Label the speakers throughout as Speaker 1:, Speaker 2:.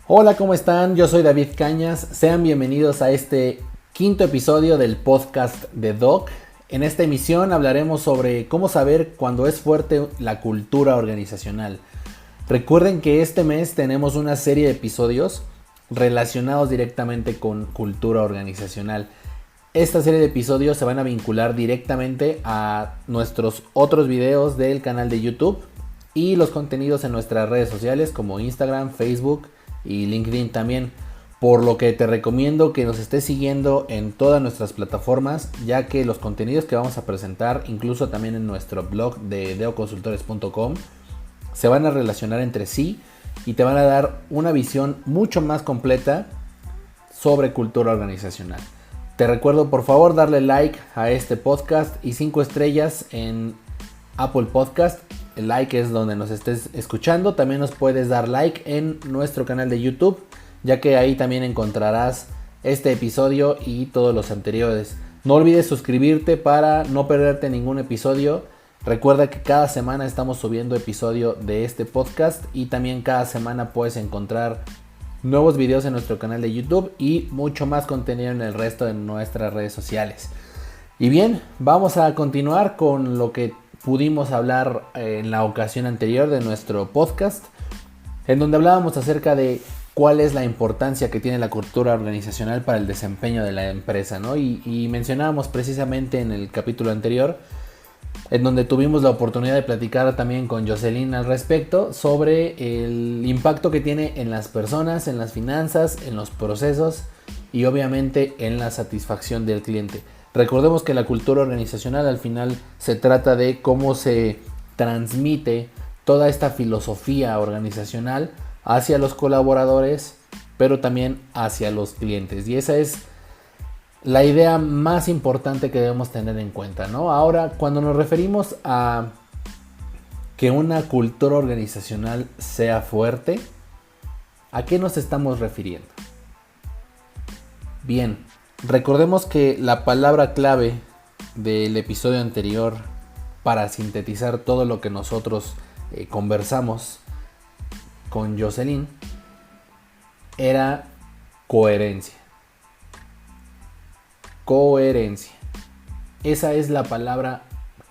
Speaker 1: Hola, ¿cómo están? Yo soy David Cañas. Sean bienvenidos a este quinto episodio del podcast de Doc. En esta emisión hablaremos sobre cómo saber cuándo es fuerte la cultura organizacional. Recuerden que este mes tenemos una serie de episodios relacionados directamente con cultura organizacional. Esta serie de episodios se van a vincular directamente a nuestros otros videos del canal de YouTube y los contenidos en nuestras redes sociales como Instagram, Facebook y LinkedIn también, por lo que te recomiendo que nos estés siguiendo en todas nuestras plataformas, ya que los contenidos que vamos a presentar, incluso también en nuestro blog de deoconsultores.com, se van a relacionar entre sí y te van a dar una visión mucho más completa sobre cultura organizacional. Te recuerdo por favor darle like a este podcast y 5 estrellas en Apple Podcast. El like es donde nos estés escuchando. También nos puedes dar like en nuestro canal de YouTube, ya que ahí también encontrarás este episodio y todos los anteriores. No olvides suscribirte para no perderte ningún episodio. Recuerda que cada semana estamos subiendo episodio de este podcast y también cada semana puedes encontrar nuevos videos en nuestro canal de YouTube y mucho más contenido en el resto de nuestras redes sociales. Y bien, vamos a continuar con lo que pudimos hablar en la ocasión anterior de nuestro podcast, en donde hablábamos acerca de cuál es la importancia que tiene la cultura organizacional para el desempeño de la empresa, ¿no? Y mencionábamos precisamente en el capítulo anterior, en donde tuvimos la oportunidad de platicar también con Jocelyn al respecto sobre el impacto que tiene en las personas, en las finanzas, en los procesos y obviamente en la satisfacción del cliente. Recordemos que la cultura organizacional al final se trata de cómo se transmite toda esta filosofía organizacional hacia los colaboradores, pero también hacia los clientes. Y esa es la idea más importante que debemos tener en cuenta, ¿no? Ahora, cuando nos referimos a que una cultura organizacional sea fuerte, ¿a qué nos estamos refiriendo? Bien, recordemos que la palabra clave del episodio anterior para sintetizar todo lo que nosotros conversamos con Jocelyn era coherencia. Coherencia. Esa es la palabra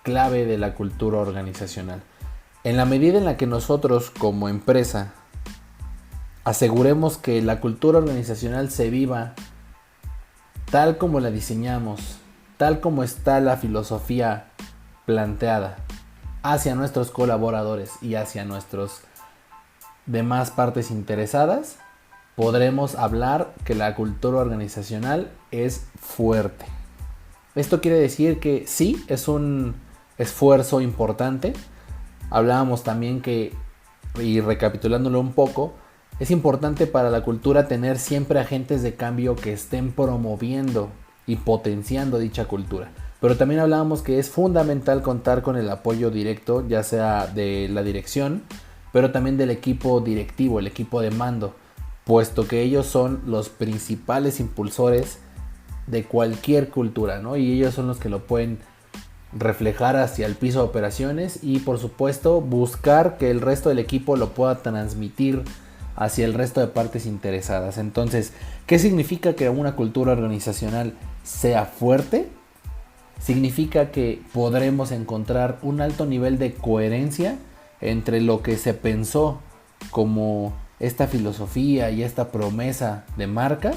Speaker 1: clave de la cultura organizacional. En la medida en la que nosotros como empresa aseguremos que la cultura organizacional se viva tal como la diseñamos, tal como está la filosofía planteada hacia nuestros colaboradores y hacia nuestros demás partes interesadas, podremos hablar que la cultura organizacional es fuerte. Esto quiere decir que sí, es un esfuerzo importante. Hablábamos también que, y recapitulándolo un poco, es importante para la cultura tener siempre agentes de cambio que estén promoviendo y potenciando dicha cultura. Pero también hablábamos que es fundamental contar con el apoyo directo, ya sea de la dirección, pero también del equipo directivo, el equipo de mando, puesto que ellos son los principales impulsores de cualquier cultura, ¿no? Y ellos son los que lo pueden reflejar hacia el piso de operaciones y, por supuesto, buscar que el resto del equipo lo pueda transmitir hacia el resto de partes interesadas. Entonces, ¿qué significa que una cultura organizacional sea fuerte? Significa que podremos encontrar un alto nivel de coherencia entre lo que se pensó como esta filosofía y esta promesa de marca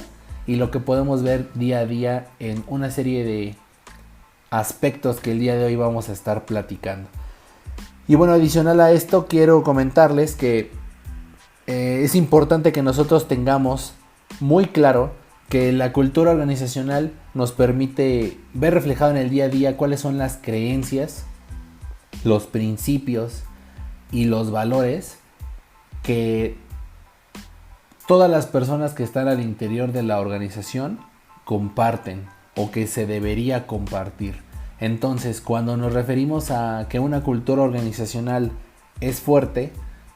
Speaker 1: y lo que podemos ver día a día en una serie de aspectos que el día de hoy vamos a estar platicando. Y bueno, adicional a esto quiero comentarles que es importante que nosotros tengamos muy claro que la cultura organizacional nos permite ver reflejado en el día a día cuáles son las creencias, los principios y los valores que todas las personas que están al interior de la organización comparten o que se debería compartir. Entonces, cuando nos referimos a que una cultura organizacional es fuerte,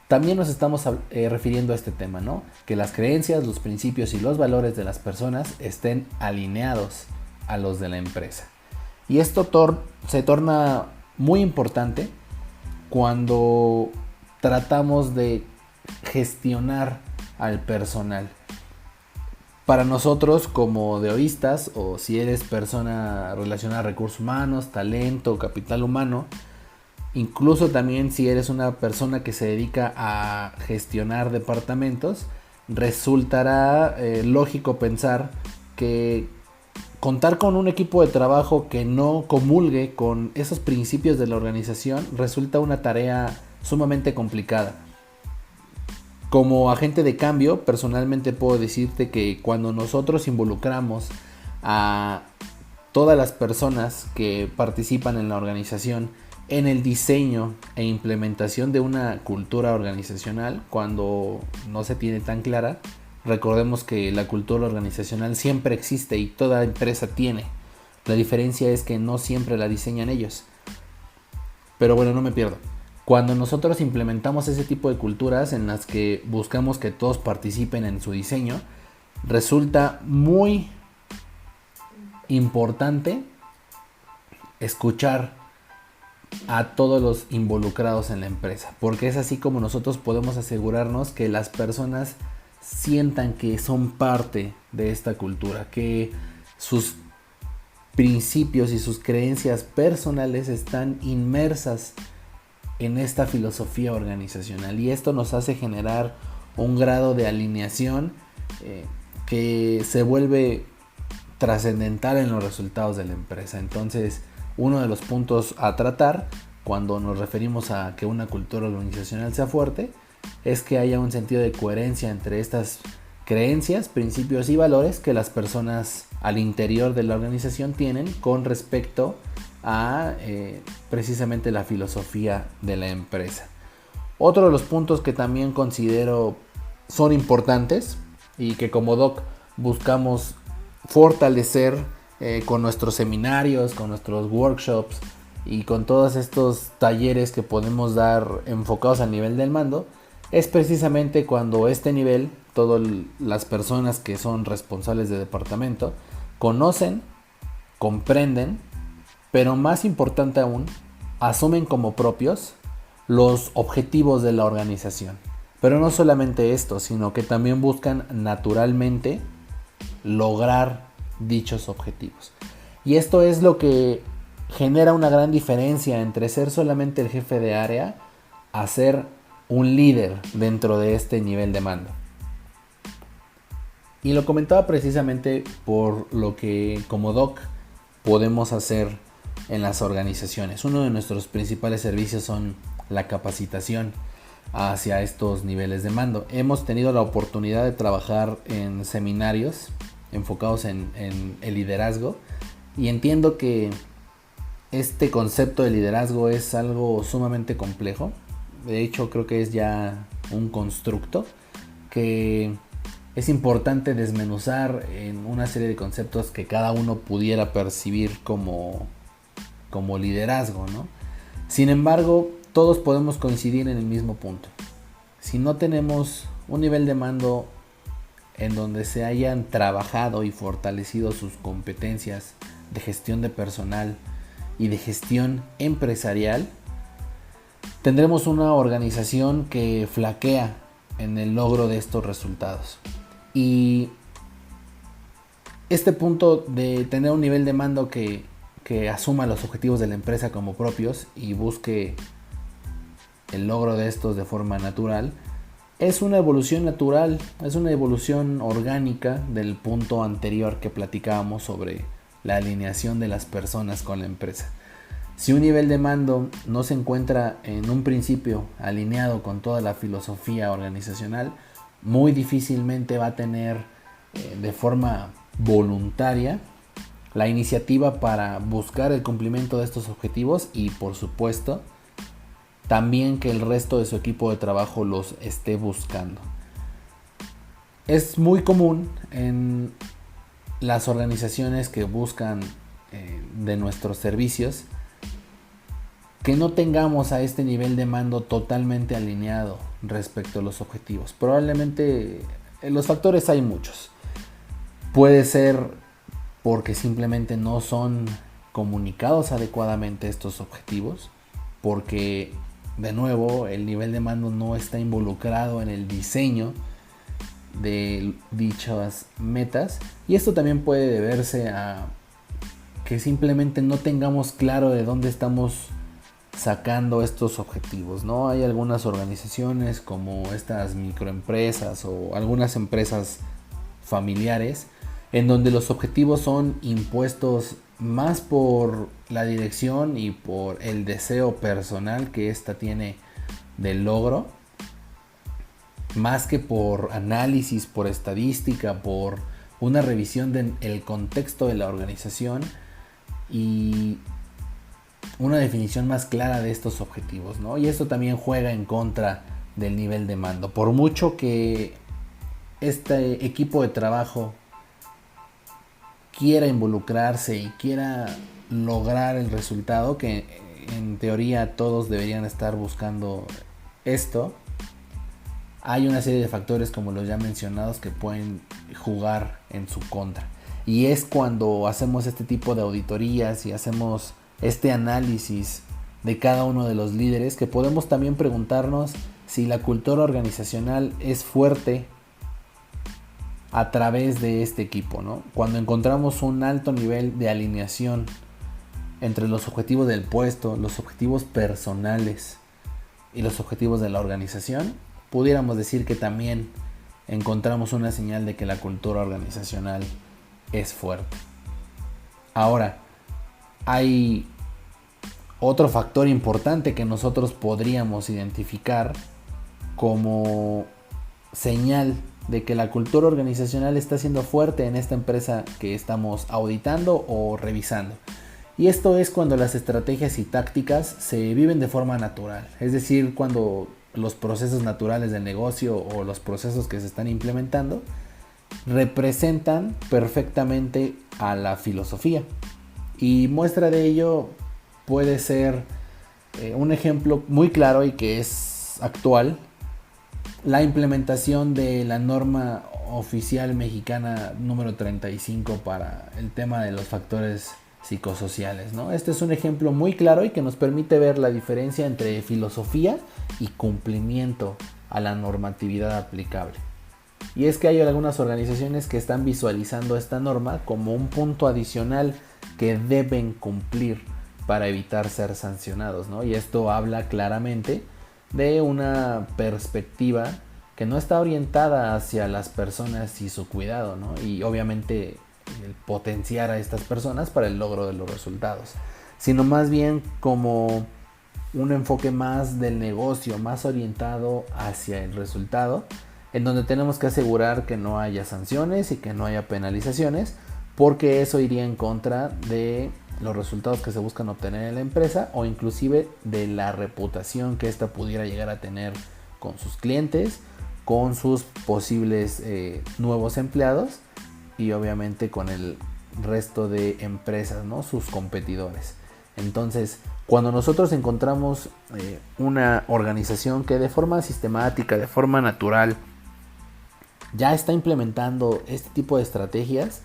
Speaker 1: también nos estamos refiriendo a este tema, ¿no? Que las creencias, los principios y los valores de las personas estén alineados a los de la empresa. Y esto se torna muy importante cuando tratamos de gestionar al personal. Para nosotros como deoístas, o si eres persona relacionada a recursos humanos, talento, capital humano, incluso también si eres una persona que se dedica a gestionar departamentos, resultará lógico pensar que contar con un equipo de trabajo que no comulgue con esos principios de la organización resulta una tarea sumamente complicada. Como agente de cambio, personalmente puedo decirte que cuando nosotros involucramos a todas las personas que participan en la organización en el diseño e implementación de una cultura organizacional, cuando no se tiene tan clara, recordemos que la cultura organizacional siempre existe y toda empresa tiene. La diferencia es que no siempre la diseñan ellos. Pero bueno, no me pierdo. Cuando nosotros implementamos ese tipo de culturas en las que buscamos que todos participen en su diseño, resulta muy importante escuchar a todos los involucrados en la empresa, porque es así como nosotros podemos asegurarnos que las personas sientan que son parte de esta cultura, que sus principios y sus creencias personales están inmersas en esta filosofía organizacional, y esto nos hace generar un grado de alineación que se vuelve trascendental en los resultados de la empresa. Entonces, uno de los puntos a tratar cuando nos referimos a que una cultura organizacional sea fuerte es que haya un sentido de coherencia entre estas creencias, principios y valores que las personas al interior de la organización tienen con respecto a precisamente la filosofía de la empresa. Otro de los puntos que también considero son importantes y que como Doc buscamos fortalecer con nuestros seminarios, con nuestros workshops y con todos estos talleres que podemos dar enfocados al nivel del mando, es precisamente cuando este nivel, todas las personas que son responsables de departamento, conocen, comprenden, pero más importante aún, asumen como propios los objetivos de la organización. Pero no solamente esto, sino que también buscan naturalmente lograr dichos objetivos. Y esto es lo que genera una gran diferencia entre ser solamente el jefe de área a ser un líder dentro de este nivel de mando. Y lo comentaba precisamente por lo que como Doc podemos hacer en las organizaciones. Uno de nuestros principales servicios son la capacitación hacia estos niveles de mando. Hemos tenido la oportunidad de trabajar en seminarios enfocados en el liderazgo, y entiendo que este concepto de liderazgo es algo sumamente complejo. De hecho, creo que es ya un constructo que es importante desmenuzar en una serie de conceptos que cada uno pudiera percibir como liderazgo, ¿no? Sin embargo, todos podemos coincidir en el mismo punto. Si no tenemos un nivel de mando en donde se hayan trabajado y fortalecido sus competencias de gestión de personal y de gestión empresarial, tendremos una organización que flaquea en el logro de estos resultados. Y este punto de tener un nivel de mando que asuma los objetivos de la empresa como propios y busque el logro de estos de forma natural, es una evolución natural, es una evolución orgánica del punto anterior que platicábamos sobre la alineación de las personas con la empresa. Si un nivel de mando no se encuentra en un principio alineado con toda la filosofía organizacional, muy difícilmente va a tener de forma voluntaria la iniciativa para buscar el cumplimiento de estos objetivos y, por supuesto, también que el resto de su equipo de trabajo los esté buscando. Es muy común en las organizaciones que buscan de nuestros servicios que no tengamos a este nivel de mando totalmente alineado respecto a los objetivos. Probablemente los factores hay muchos. Puede ser porque simplemente no son comunicados adecuadamente estos objetivos, porque de nuevo el nivel de mando no está involucrado en el diseño de dichas metas, y esto también puede deberse a que simplemente no tengamos claro de dónde estamos sacando estos objetivos, ¿no? Hay algunas organizaciones como estas microempresas o algunas empresas familiares en donde los objetivos son impuestos más por la dirección y por el deseo personal que ésta tiene del logro, más que por análisis, por estadística, por una revisión del contexto de la organización y una definición más clara de estos objetivos, ¿no? Y esto también juega en contra del nivel de mando. Por mucho que este equipo de trabajo quiera involucrarse y quiera lograr el resultado, que en teoría todos deberían estar buscando esto, hay una serie de factores como los ya mencionados que pueden jugar en su contra. Y es cuando hacemos este tipo de auditorías y hacemos este análisis de cada uno de los líderes que podemos también preguntarnos si la cultura organizacional es fuerte a través de este equipo, ¿no? Cuando encontramos un alto nivel de alineación entre los objetivos del puesto, los objetivos personales y los objetivos de la organización, pudiéramos decir que también encontramos una señal de que la cultura organizacional es fuerte. Ahora, hay otro factor importante que nosotros podríamos identificar como señal de que la cultura organizacional está siendo fuerte en esta empresa que estamos auditando o revisando. Y esto es cuando las estrategias y tácticas se viven de forma natural, es decir, cuando los procesos naturales del negocio o los procesos que se están implementando representan perfectamente a la filosofía. Y muestra de ello puede ser un ejemplo muy claro y que es actual, la implementación de la norma oficial mexicana número 35 para el tema de los factores psicosociales, ¿no? Este es un ejemplo muy claro y que nos permite ver la diferencia entre filosofía y cumplimiento a la normatividad aplicable. Y es que hay algunas organizaciones que están visualizando esta norma como un punto adicional que deben cumplir para evitar ser sancionados, ¿no? Y esto habla claramente de una perspectiva que no está orientada hacia las personas y su cuidado, ¿no? Y obviamente el potenciar a estas personas para el logro de los resultados, sino más bien como un enfoque más del negocio, más orientado hacia el resultado, en donde tenemos que asegurar que no haya sanciones y que no haya penalizaciones, porque eso iría en contra de los resultados que se buscan obtener en la empresa o inclusive de la reputación que ésta pudiera llegar a tener con sus clientes, con sus posibles nuevos empleados y obviamente con el resto de empresas, ¿no? Sus competidores. Entonces, cuando nosotros encontramos una organización que de forma sistemática, de forma natural, ya está implementando este tipo de estrategias,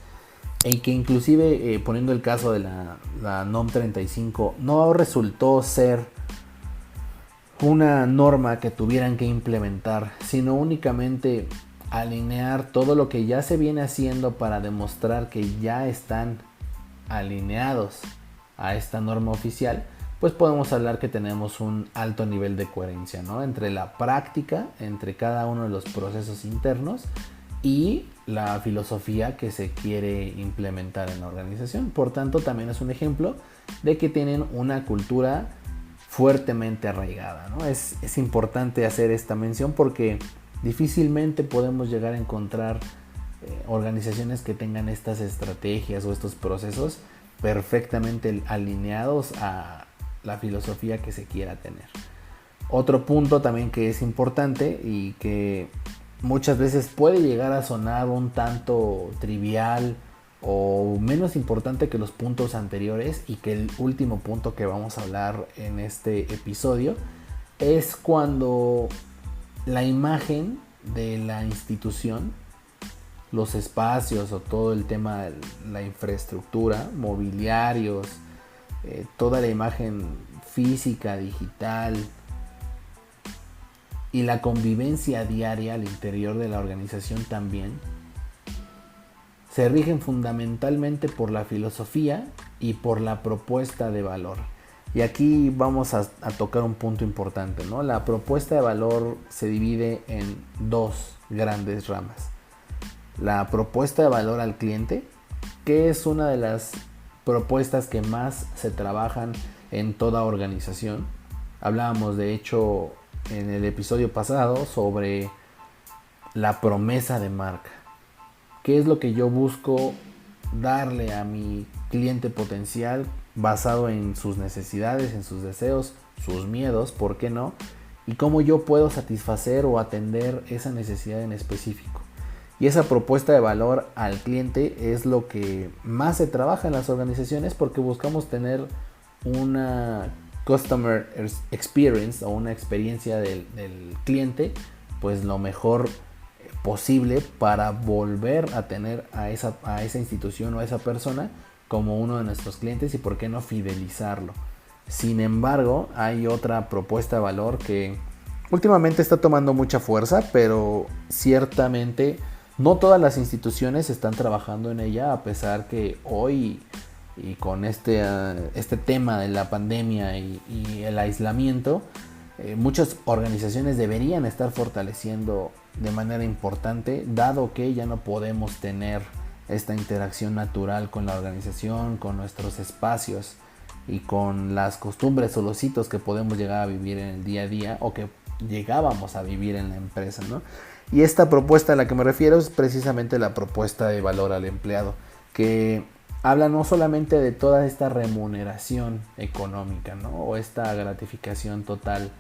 Speaker 1: y que inclusive poniendo el caso de la NOM 35 no resultó ser una norma que tuvieran que implementar, sino únicamente alinear todo lo que ya se viene haciendo para demostrar que ya están alineados a esta norma oficial, pues podemos hablar que tenemos un alto nivel de coherencia, ¿no? Entre la práctica, entre cada uno de los procesos internos y la filosofía que se quiere implementar en la organización. Por tanto, también es un ejemplo de que tienen una cultura fuertemente arraigada, ¿no? Es importante hacer esta mención porque difícilmente podemos llegar a encontrar organizaciones que tengan estas estrategias o estos procesos perfectamente alineados a la filosofía que se quiera tener. Otro punto también que es importante y que muchas veces puede llegar a sonar un tanto trivial o menos importante que los puntos anteriores y que el último punto que vamos a hablar en este episodio es cuando la imagen de la institución, los espacios o todo el tema de la infraestructura, mobiliarios, toda la imagen física, digital y la convivencia diaria al interior de la organización también se rigen fundamentalmente por la filosofía y por la propuesta de valor. Y aquí vamos a tocar un punto importante, ¿no? La propuesta de valor se divide en dos grandes ramas. La propuesta de valor al cliente, que es una de las propuestas que más se trabajan en toda organización. Hablábamos de hecho en el episodio pasado sobre la promesa de marca. ¿Qué es lo que yo busco darle a mi cliente potencial basado en sus necesidades, en sus deseos, sus miedos, por qué no? Y cómo yo puedo satisfacer o atender esa necesidad en específico. Y esa propuesta de valor al cliente es lo que más se trabaja en las organizaciones porque buscamos tener una customer experience o una experiencia del cliente pues lo mejor posible para volver a tener a esa institución o a esa persona como uno de nuestros clientes y por qué no fidelizarlo. Sin embargo, hay otra propuesta de valor que últimamente está tomando mucha fuerza, pero ciertamente no todas las instituciones están trabajando en ella, a pesar que hoy y con este tema de la pandemia y el aislamiento, muchas organizaciones deberían estar fortaleciendo de manera importante, dado que ya no podemos tener esta interacción natural con la organización, con nuestros espacios y con las costumbres o los hitos que podemos llegar a vivir en el día a día o que llegábamos a vivir en la empresa, ¿no? Y esta propuesta a la que me refiero es precisamente la propuesta de valor al empleado, que habla no solamente de toda esta remuneración económica, ¿no? O esta gratificación total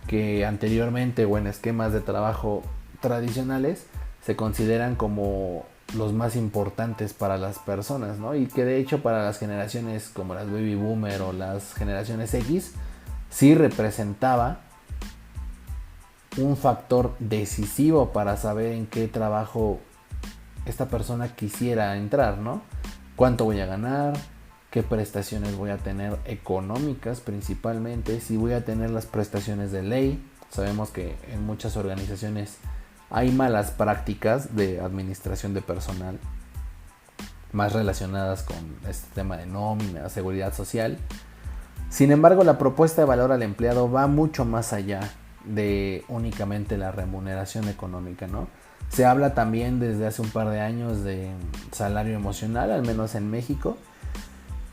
Speaker 1: que anteriormente o en esquemas de trabajo tradicionales se consideran como los más importantes para las personas, ¿no? Y que de hecho para las generaciones como las baby boomer o las generaciones X sí representaba un factor decisivo para saber en qué trabajo esta persona quisiera entrar, ¿no? Cuánto voy a ganar, qué prestaciones voy a tener económicas principalmente, si voy a tener las prestaciones de ley. Sabemos que en muchas organizaciones hay malas prácticas de administración de personal más relacionadas con este tema de nómina, seguridad social. Sin embargo, la propuesta de valor al empleado va mucho más allá de únicamente la remuneración económica, ¿no? Se habla también desde hace un par de años de salario emocional, al menos en México,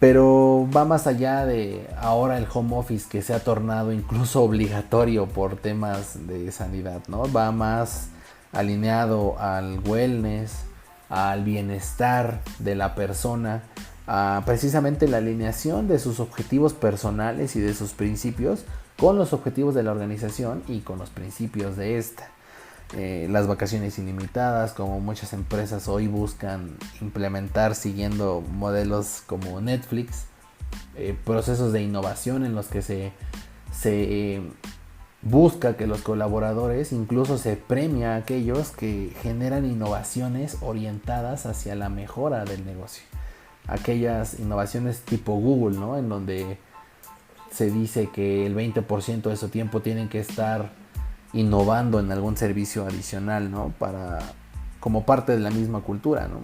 Speaker 1: pero va más allá de ahora el home office que se ha tornado incluso obligatorio por temas de sanidad, ¿no? Va más alineado al wellness, al bienestar de la persona, a precisamente la alineación de sus objetivos personales y de sus principios con los objetivos de la organización y con los principios de esta. Las vacaciones ilimitadas, como muchas empresas hoy buscan implementar siguiendo modelos como Netflix, procesos de innovación en los que se busca que los colaboradores, incluso se premia a aquellos que generan innovaciones orientadas hacia la mejora del negocio. Aquellas innovaciones tipo Google, ¿no? En donde se dice que el 20% de su tiempo tienen que estar innovando en algún servicio adicional, ¿no? Como parte de la misma cultura, ¿no?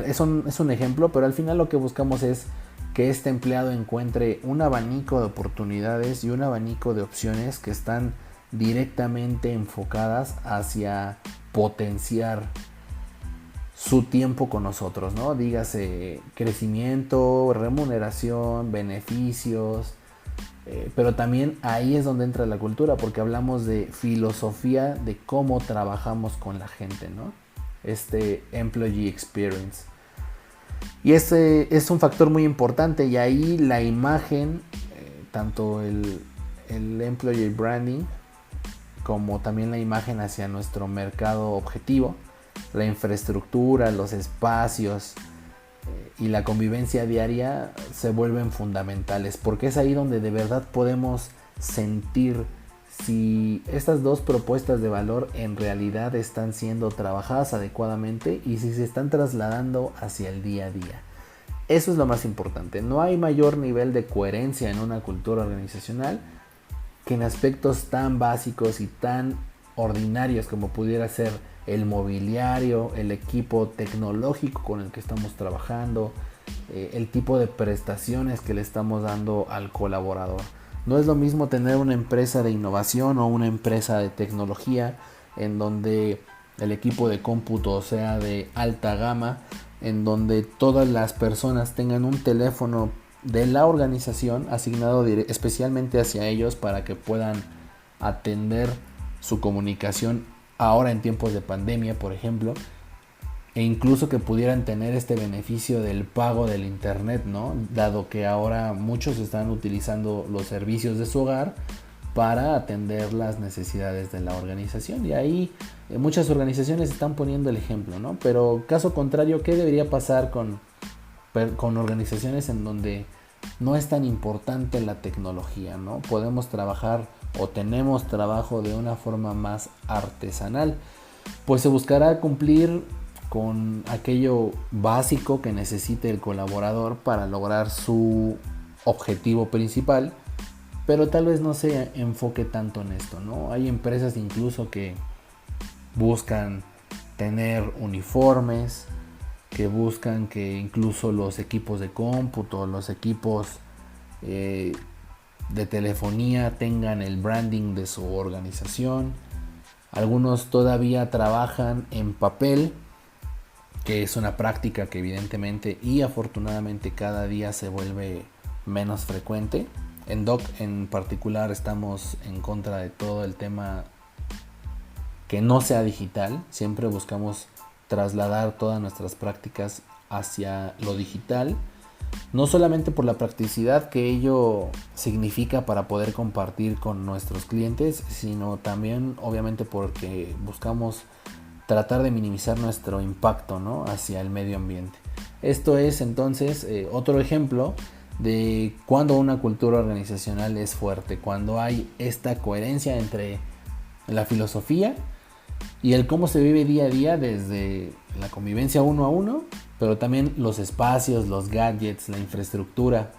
Speaker 1: Es un ejemplo, pero al final lo que buscamos es que este empleado encuentre un abanico de oportunidades y un abanico de opciones que están directamente enfocadas hacia potenciar su tiempo con nosotros, ¿no? Dígase crecimiento, remuneración, beneficios, pero también ahí es donde entra la cultura, porque hablamos de filosofía de cómo trabajamos con la gente, ¿no? Este employee experience. Y ese es un factor muy importante, y ahí la imagen, tanto el employee branding como también la imagen hacia nuestro mercado objetivo, la infraestructura, los espacios y la convivencia diaria se vuelven fundamentales, porque es ahí donde de verdad podemos sentir si estas dos propuestas de valor en realidad están siendo trabajadas adecuadamente y si se están trasladando hacia el día a día. Eso es lo más importante. No hay mayor nivel de coherencia en una cultura organizacional que en aspectos tan básicos y tan ordinarios como pudiera ser el mobiliario, el equipo tecnológico con el que estamos trabajando, el tipo de prestaciones que le estamos dando al colaborador. No es lo mismo tener una empresa de innovación o una empresa de tecnología en donde el equipo de cómputo sea de alta gama, en donde todas las personas tengan un teléfono de la organización asignado especialmente hacia ellos para que puedan atender su comunicación ahora en tiempos de pandemia, por ejemplo, e incluso que pudieran tener este beneficio del pago del internet, ¿no? Dado que ahora muchos están utilizando los servicios de su hogar para atender las necesidades de la organización, y ahí muchas organizaciones están poniendo el ejemplo, ¿no? Pero caso contrario, ¿qué debería pasar con organizaciones en donde no es tan importante la tecnología, ¿no? Podemos trabajar o tenemos trabajo de una forma más artesanal? Pues se buscará cumplir con aquello básico que necesite el colaborador para lograr su objetivo principal, pero tal vez no se enfoque tanto en esto, ¿no? Hay empresas incluso que buscan tener uniformes, que buscan que incluso los equipos de cómputo, los equipos de telefonía tengan el branding de su organización. Algunos todavía trabajan en papel, que es una práctica que evidentemente y afortunadamente cada día se vuelve menos frecuente. En DOC en particular estamos en contra de todo el tema que no sea digital. Siempre buscamos trasladar todas nuestras prácticas hacia lo digital, no solamente por la practicidad que ello significa para poder compartir con nuestros clientes, sino también obviamente porque buscamos tratar de minimizar nuestro impacto, ¿no?, hacia el medio ambiente. Esto es entonces otro ejemplo de cuando una cultura organizacional es fuerte, cuando hay esta coherencia entre la filosofía y el cómo se vive día a día, desde la convivencia uno a uno, pero también los espacios, los gadgets, la infraestructura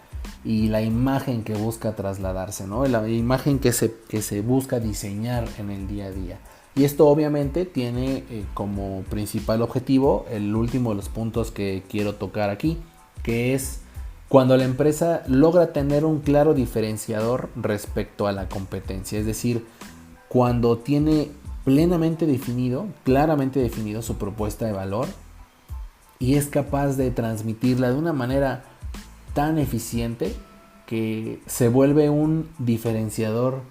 Speaker 1: y la imagen que busca trasladarse, ¿no? La imagen que se busca diseñar en el día a día. Y esto obviamente tiene como principal objetivo el último de los puntos que quiero tocar aquí, que es cuando la empresa logra tener un claro diferenciador respecto a la competencia. Es decir, cuando tiene plenamente definido, claramente definido su propuesta de valor y es capaz de transmitirla de una manera tan eficiente que se vuelve un diferenciador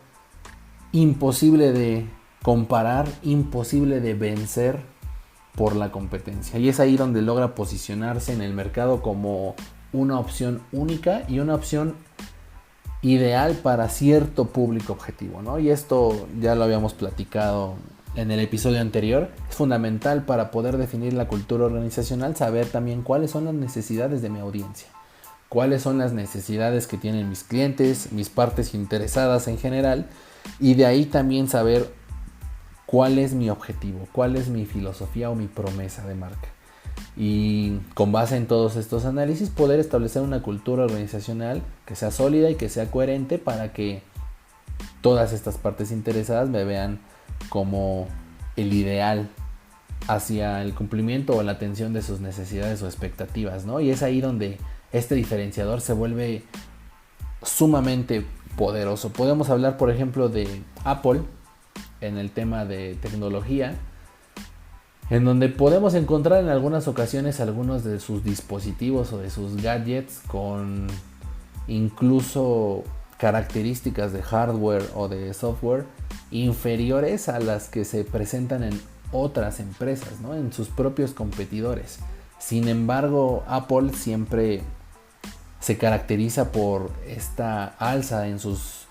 Speaker 1: imposible de comparar, imposible de vencer por la competencia. Y es ahí donde logra posicionarse en el mercado como una opción única y una opción ideal para cierto público objetivo, ¿no? Y esto ya lo habíamos platicado en el episodio anterior. Es fundamental para poder definir la cultura organizacional saber también cuáles son las necesidades de mi audiencia, cuáles son las necesidades que tienen mis clientes, mis partes interesadas en general, y de ahí también saber cuál es mi objetivo, cuál es mi filosofía o mi promesa de marca. Y con base en todos estos análisis poder establecer una cultura organizacional que sea sólida y que sea coherente para que todas estas partes interesadas me vean como el ideal hacia el cumplimiento o la atención de sus necesidades o expectativas, ¿no? Y es ahí donde este diferenciador se vuelve sumamente poderoso. Podemos hablar, por ejemplo, de Apple en el tema de tecnología, en donde podemos encontrar en algunas ocasiones algunos de sus dispositivos o de sus gadgets con incluso características de hardware o de software inferiores a las que se presentan en otras empresas, ¿no?, en sus propios competidores. Sin embargo, Apple siempre se caracteriza por esta alza en sus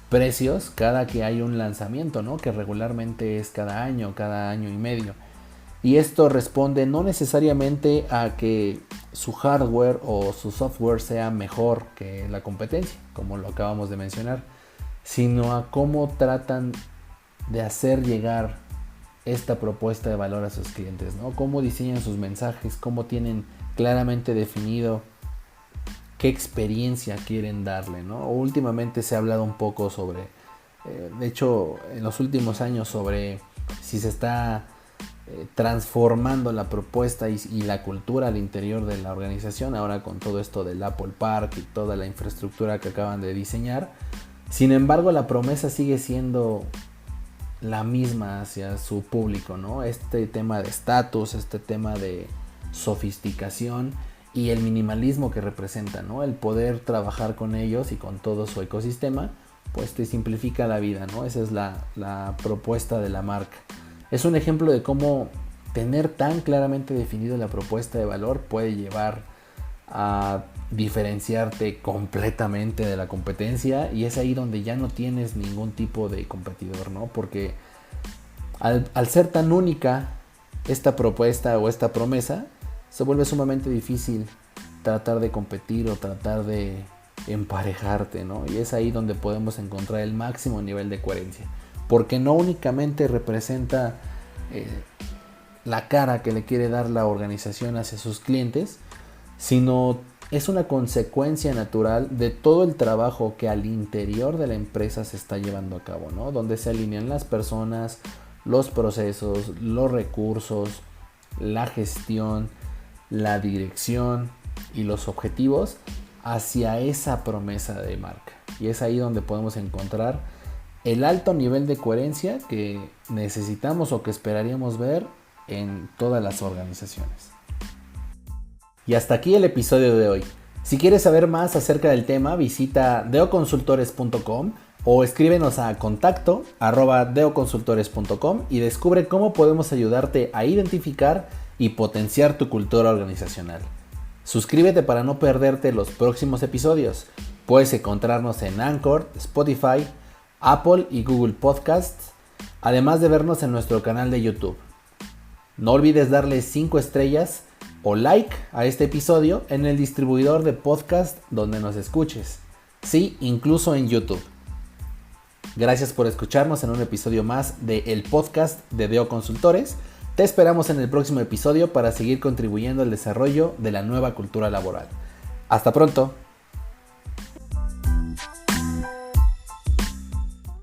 Speaker 1: precios cada que hay un lanzamiento, ¿no?, que regularmente es cada año y medio. Y esto responde no necesariamente a que su hardware o su software sea mejor que la competencia, como lo acabamos de mencionar, sino a cómo tratan de hacer llegar esta propuesta de valor a sus clientes, ¿no? Cómo diseñan sus mensajes, cómo tienen claramente definido qué experiencia quieren darle, ¿no? Últimamente se ha hablado un poco sobre de hecho, en los últimos años sobre si se está transformando la propuesta y la cultura al interior de la organización, ahora con todo esto del Apple Park y toda la infraestructura que acaban de diseñar. Sin embargo, la promesa sigue siendo la misma hacia su público, ¿no? Este tema de estatus, este tema de sofisticación y el minimalismo que representa, ¿no? El poder trabajar con ellos y con todo su ecosistema, pues te simplifica la vida, ¿no? Esa es la propuesta de la marca. Es un ejemplo de cómo tener tan claramente definido la propuesta de valor puede llevar a diferenciarte completamente de la competencia, y es ahí donde ya no tienes ningún tipo de competidor, ¿no? Porque al ser tan única esta propuesta o esta promesa, se vuelve sumamente difícil tratar de competir o tratar de emparejarte, ¿no? Y es ahí donde podemos encontrar el máximo nivel de coherencia, porque no únicamente representa la cara que le quiere dar la organización hacia sus clientes, sino es una consecuencia natural de todo el trabajo que al interior de la empresa se está llevando a cabo, ¿no? Donde se alinean las personas, los procesos, los recursos, la gestión, la dirección y los objetivos hacia esa promesa de marca. Y es ahí donde podemos encontrar el alto nivel de coherencia que necesitamos o que esperaríamos ver en todas las organizaciones. Y hasta aquí el episodio de hoy. Si quieres saber más acerca del tema, visita deoconsultores.com o escríbenos a contacto@deoconsultores.com y descubre cómo podemos ayudarte a identificar y potenciar tu cultura organizacional. Suscríbete para no perderte los próximos episodios. Puedes encontrarnos en Anchor, Spotify, Apple y Google Podcasts, además de vernos en nuestro canal de YouTube. No olvides darle 5 estrellas o like a este episodio en el distribuidor de podcast donde nos escuches. Sí, incluso en YouTube. Gracias por escucharnos en un episodio más de el podcast de Deo Consultores. Te esperamos en el próximo episodio para seguir contribuyendo al desarrollo de la nueva cultura laboral. Hasta pronto.